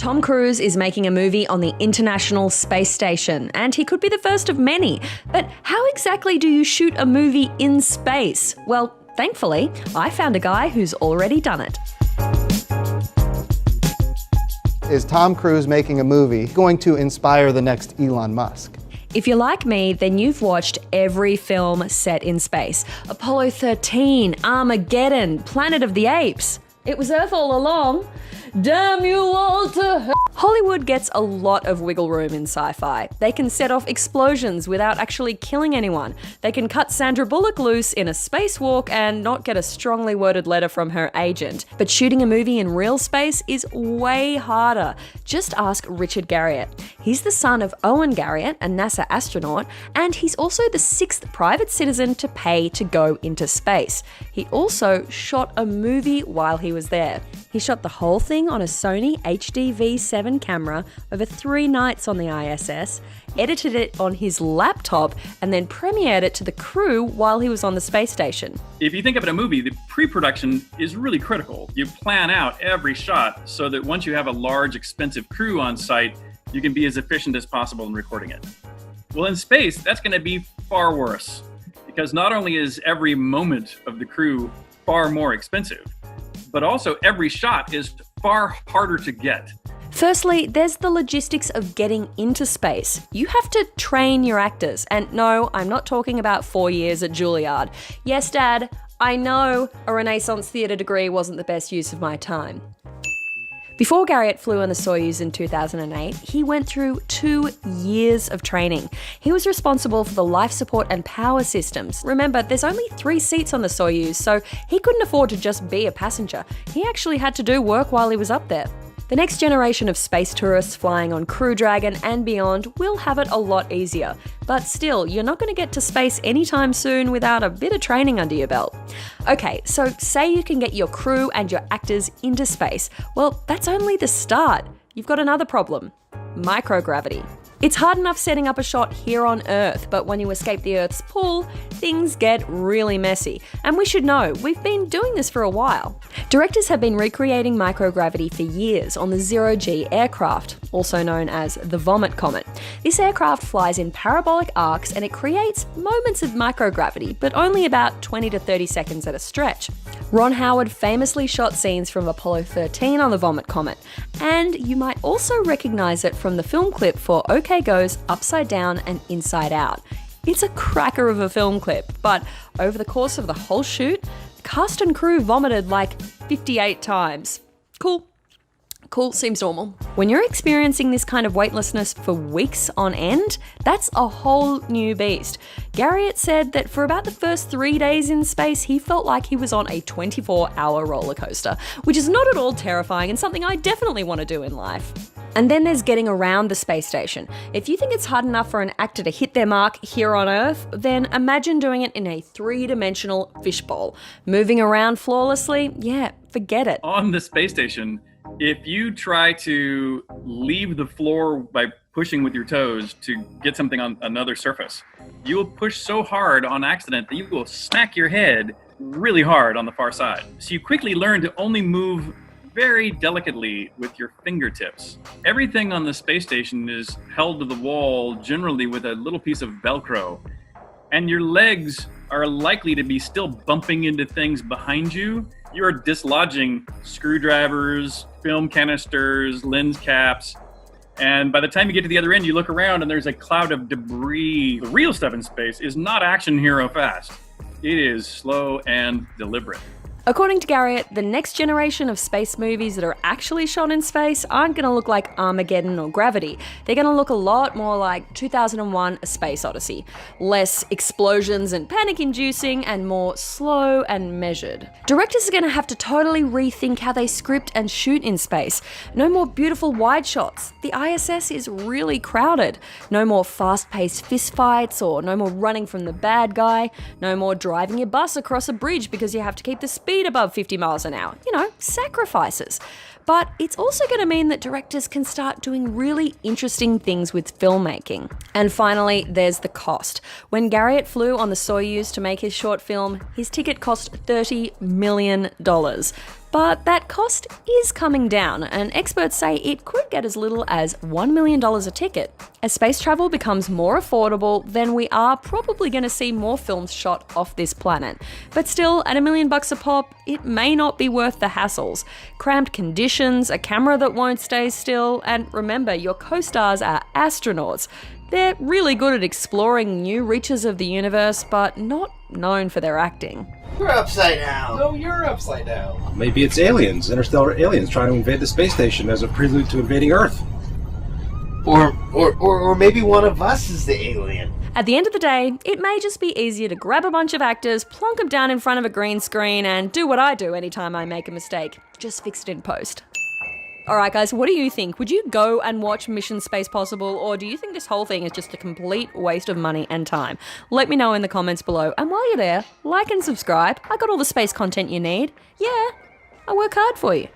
Tom Cruise is making a movie on the International Space Station, and he could be the first of many. But how exactly do you shoot a movie in space? Well, thankfully, I found a guy who's already done it. Is Tom Cruise making a movie going to inspire the next Elon Musk? If you're like me, then you've watched every film set in space. Apollo 13, Armageddon, Planet of the Apes. It was Earth all along. Damn you all to hell. Hollywood gets a lot of wiggle room in sci-fi. They can set off explosions without actually killing anyone. They can cut Sandra Bullock loose in a spacewalk and not get a strongly worded letter from her agent. But shooting a movie in real space is way harder. Just ask Richard Garriott. He's the son of Owen Garriott, a NASA astronaut, and he's also the 6th private citizen to pay to go into space. He also shot a movie while he was there. He shot the whole thing on a Sony HD V7 camera over 3 nights on the ISS, edited it on his laptop, and then premiered it to the crew while he was on the space station. If you think of it a movie, the pre-production is really critical. You plan out every shot so that once you have a large, expensive crew on site, you can be as efficient as possible in recording it. Well, in space, that's going to be far worse, because not only is every moment of the crew far more expensive, but also every shot is far harder to get. Firstly, there's the logistics of getting into space. You have to train your actors. And no, I'm not talking about 4 years at Juilliard. Yes, Dad, I know a Renaissance theatre degree wasn't the best use of my time. Before Garriott flew on the Soyuz in 2008, he went through 2 years of training. He was responsible for the life support and power systems. Remember, there's only 3 seats on the Soyuz, so he couldn't afford to just be a passenger. He actually had to do work while he was up there. The next generation of space tourists flying on Crew Dragon and beyond will have it a lot easier. But still, you're not going to get to space anytime soon without a bit of training under your belt. Okay, so say you can get your crew and your actors into space. Well, that's only the start. You've got another problem: microgravity. It's hard enough setting up a shot here on Earth, but when you escape the Earth's pull, things get really messy. And we should know, we've been doing this for a while. Directors have been recreating microgravity for years on the Zero-G aircraft, also known as the Vomit Comet. This aircraft flies in parabolic arcs and it creates moments of microgravity, but only about 20 to 30 seconds at a stretch. Ron Howard famously shot scenes from Apollo 13 on the Vomit Comet, and you might also recognize it from the film clip for OK Go's Upside Down and Inside Out. It's a cracker of a film clip, but over the course of the whole shoot, the cast and crew vomited like 58 times. Cool, seems normal. When you're experiencing this kind of weightlessness for weeks on end, that's a whole new beast. Garriott said that for about the first 3 days in space, he felt like he was on a 24-hour roller coaster, which is not at all terrifying and something I definitely want to do in life. And then there's getting around the space station. If you think it's hard enough for an actor to hit their mark here on Earth, then imagine doing it in a 3-dimensional fishbowl. Moving around flawlessly? Yeah, forget it. On the space station, if you try to leave the floor by pushing with your toes to get something on another surface, you will push so hard on accident that you will smack your head really hard on the far side. So you quickly learn to only move very delicately with your fingertips. Everything on the space station is held to the wall generally with a little piece of Velcro, and your legs are likely to be still bumping into things behind you. You're dislodging screwdrivers, film canisters, lens caps, and by the time you get to the other end, you look around and there's a cloud of debris. The real stuff in space is not action hero fast. It is slow and deliberate. According to Garriott, the next generation of space movies that are actually shot in space aren't going to look like Armageddon or Gravity. They're going to look a lot more like 2001: A Space Odyssey. Less explosions and panic-inducing, and more slow and measured. Directors are going to have to totally rethink how they script and shoot in space. No more beautiful wide shots. The ISS is really crowded. No more fast-paced fistfights, or no more running from the bad guy. No more driving your bus across a bridge because you have to keep the speed above 50 miles an hour. Sacrifices. But it's also going to mean that directors can start doing really interesting things with filmmaking. And finally, there's the cost. When Garriott flew on the Soyuz to make his short film, his ticket cost $30 million. But that cost is coming down, and experts say it could get as little as $1 million a ticket. As space travel becomes more affordable, then we are probably going to see more films shot off this planet. But still, at $1 million a pop, it may not be worth the hassles. Cramped conditions, a camera that won't stay still, and remember, your co-stars are astronauts. They're really good at exploring new reaches of the universe, but not known for their acting. You're upside down. No, you're upside down. Maybe it's aliens, interstellar aliens trying to invade the space station as a prelude to invading Earth. Or maybe one of us is the alien. At the end of the day, it may just be easier to grab a bunch of actors, plonk them down in front of a green screen, and do what I do anytime I make a mistake. Just fix it in post. Alright guys, what do you think? Would you go and watch Mission Space Possible, or do you think this whole thing is just a complete waste of money and time? Let me know in the comments below, and while you're there, like and subscribe. I got all the space content you need. Yeah, I work hard for you.